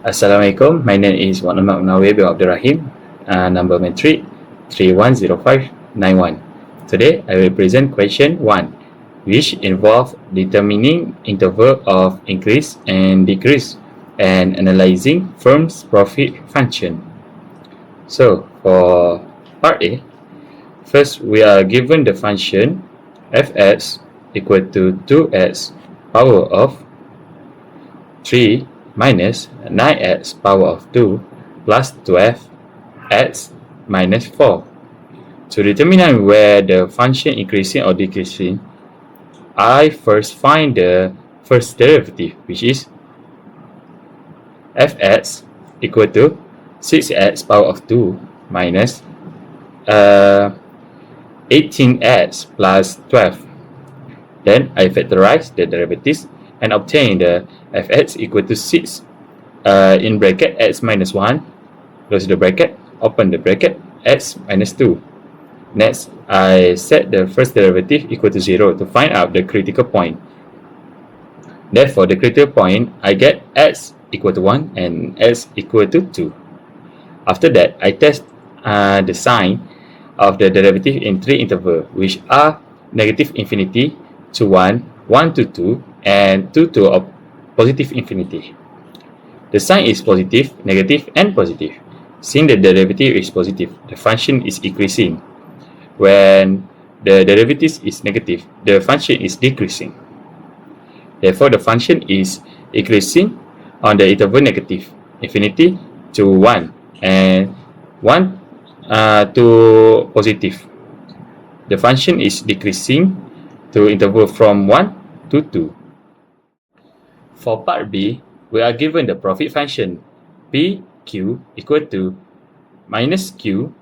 Assalamualaikum. My name is Muhammad Munawir bin Abdul Rahim. Number matric 310591. Today I will present question 1, which involve determining interval of increase and decrease and analyzing firm's profit function. So for part A, first we are given the function fx equal to 2x power of 3 minus 9x power of 2 plus 12x minus 4. To determine where the function increasing or decreasing, I first find the first derivative, which is fx equal to 6x power of 2 minus 18x plus 12. Then I factorize the derivatives and obtain the fx equal to 6 in bracket x minus 1, close the bracket, open the bracket, x minus 2. Next, I set the first derivative equal to 0 to find out the critical point. Therefore, the critical point, I get x equal to 1 and x equal to 2. After that, I test the sign of the derivative in 3 intervals, which are negative infinity to 1, 1 to 2, and 2 to positive infinity. The sign is positive, negative, and positive. Since the derivative is positive, the function is increasing. When the derivative is negative, the function is decreasing. Therefore, the function is increasing on the interval negative infinity to 1 and 1 to positive. The function is decreasing to interval from 1 to 2. For part B, we are given the profit function PQ equal to minus Q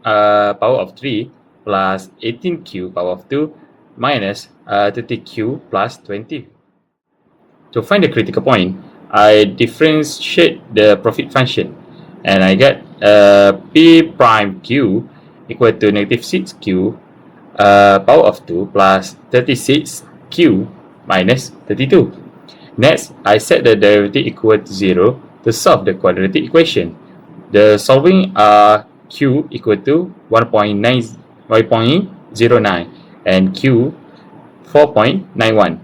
power of 3 plus 18Q power of 2 minus 30Q plus 20. To find the critical point, I differentiate the profit function and I get P prime Q equal to negative 6Q power of 2 plus 36Q minus 32. Next, I set the derivative equal to 0 to solve the quadratic equation. The solving are Q equal to 1.09 and Q 4.91.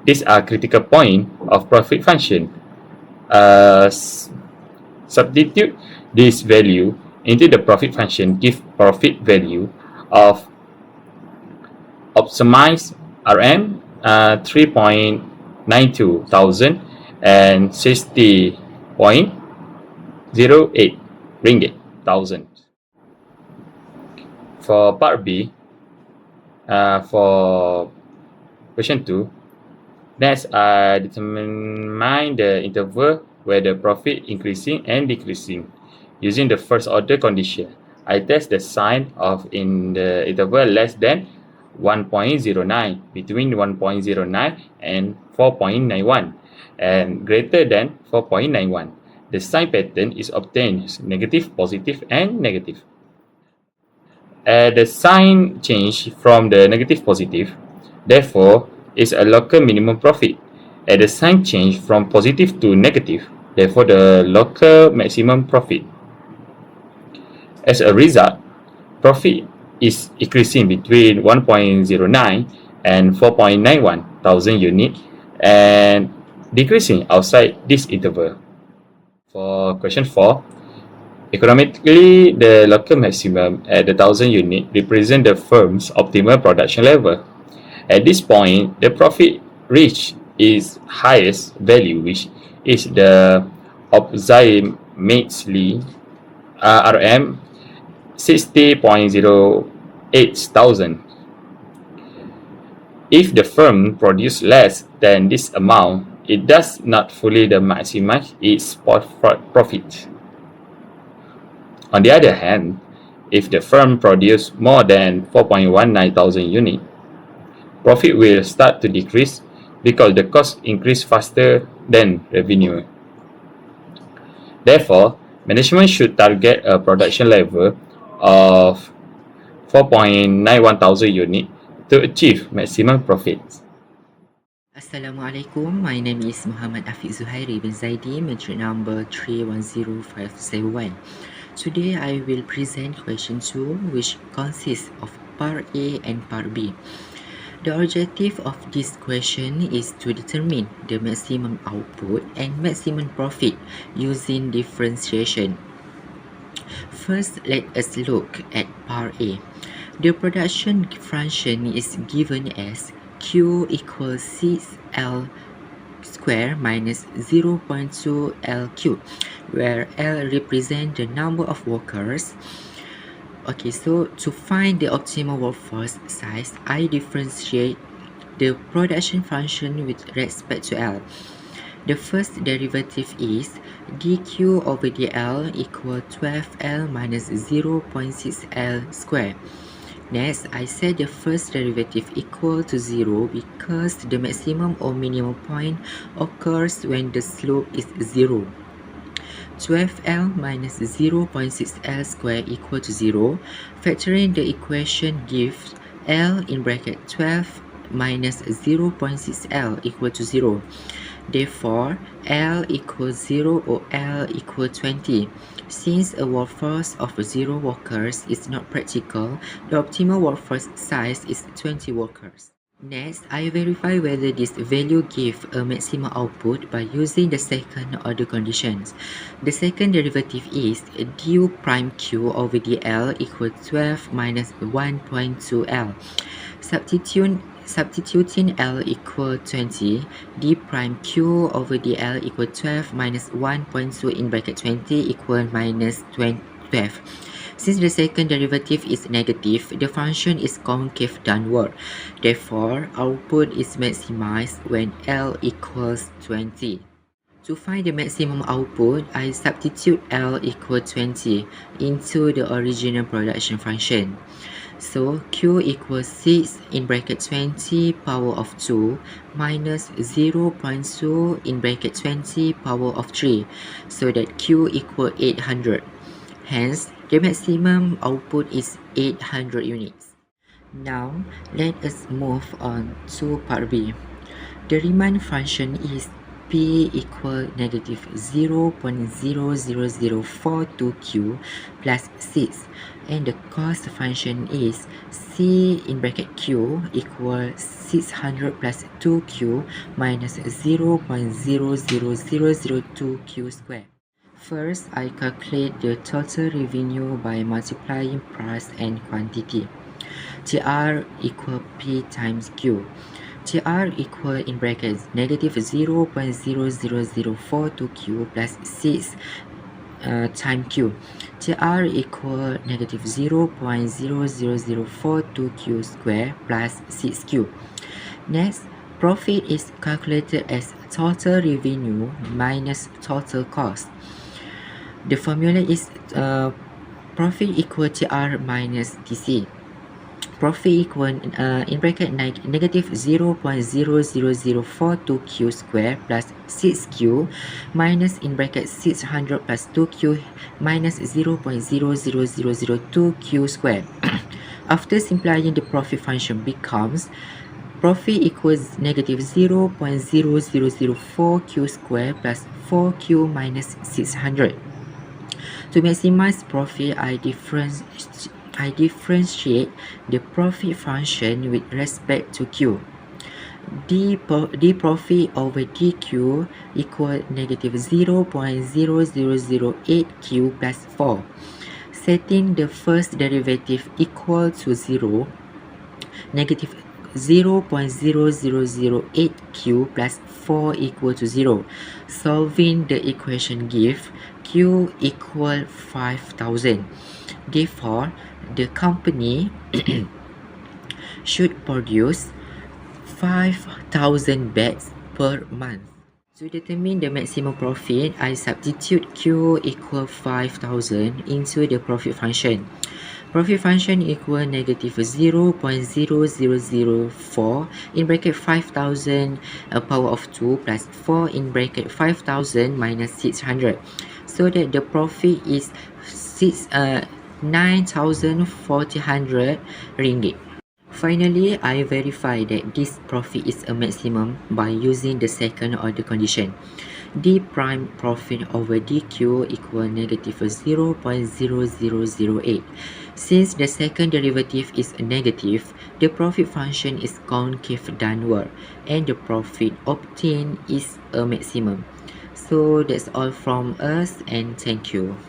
These are critical point of profit function. Substitute this value into the profit function, give profit value of optimized RM 3.92 thousand and 60.08 ringgit thousand. For part B, for question 2, next I determine the interval where the profit increasing and decreasing. Using the first order condition, I test the sign of in the interval less than 1.09, between 1.09 and 4.91, and greater than 4.91. The sign pattern is obtained negative, positive, and negative. The sign change from the negative positive, therefore, is a local minimum profit. The sign change from positive to negative, therefore, the local maximum profit. As a result, profit is increasing between 1.09 and 4.91 thousand unit and decreasing outside this interval. For question 4, economically, the local maximum at the 1000 unit represent the firm's optimal production level. At this point, the profit reached its highest value, which is the approximately RM 60.08 thousand. If the firm produces less than this amount, it does not fully maximize its profit. On the other hand, if the firm produces more than 4.19 thousand units, profit will start to decrease because the cost increase faster than revenue. Therefore, management should target a production level of 4.91 thousand units to achieve maximum profits. Assalamualaikum. My name is Muhammad Afiq Zuhairi bin Zaidi, metric number 310571. Today I will present question 2, which consists of part A and part B. The objective of this question is to determine the maximum output and maximum profit using differentiation. First, let us look at part A. The production function is given as Q equals 6L square minus 0.2 L cube, where L represents the number of workers. Okay, so to find the optimal workforce size, I differentiate the production function with respect to L. The first derivative is dq over dl equal 12L minus 0.6L square. Next, I set the first derivative equal to 0 because the maximum or minimum point occurs when the slope is 0. 12L minus 0.6L square equal to 0. Factoring the equation gives L in bracket 12 minus 0.6L equal to 0. Therefore, L equals 0 or L equals 20. Since a workforce of 0 workers is not practical, the optimal workforce size is 20 workers. Next, I verify whether this value gives a maximum output by using the second order conditions. The second derivative is du prime q over dl equals 12 minus 1.2L. Substituting L equal 20, d prime q over dl equal 12 minus 1.2 in bracket 20 equal minus 12. Since the second derivative is negative, the function is concave downward. Therefore, output is maximized when L equals 20. To find the maximum output, I substitute L equal 20 into the original production function. So Q equals 6 in bracket 20 power of 2 minus 0.2 in bracket 20 power of 3, so that Q equals 800. Hence, the maximum output is 800 units. Now, let us move on to part B. The Riemann function is P equal negative 0.00042Q plus 6, and the cost function is C in bracket Q equal 600 plus 2Q minus 0.00002Q square. First, I calculate the total revenue by multiplying price and quantity. TR equal P times Q. TR equal in brackets negative 0.00042Q plus 6 times Q. TR equal negative 0.00042Q square plus 6Q. Next, profit is calculated as total revenue minus total cost. The formula is profit equal TR minus TC. Profit equal in bracket negative 0.00042Q square plus 6Q minus in bracket 600 plus 2Q minus 0.00002Q square. After simplifying, the profit function becomes profit equals negative 0.0004Q square plus 4Q minus 600. To maximize profit, I differentiate the profit function with respect to Q. D profit over dQ equal negative 0.0008Q plus 4. Setting the first derivative equal to 0, negative 0.0008Q plus 4 equal to 0. Solving the equation give Q equal 5,000. Therefore, the company should produce 5,000 bags per month. To determine the maximum profit, I substitute Q equal 5,000 into the profit function. Profit function equal negative 0.0004 in bracket 5,000 power of 2 plus 4 in bracket 5,000 minus 600, so that the profit is 9,400 ringgit. Finally, I verify that this profit is a maximum by using the second order condition. D prime profit over dq equal negative 0.0008. Since the second derivative is negative, the profit function is concave downward and the profit obtained is a maximum. So that's all from us and thank you.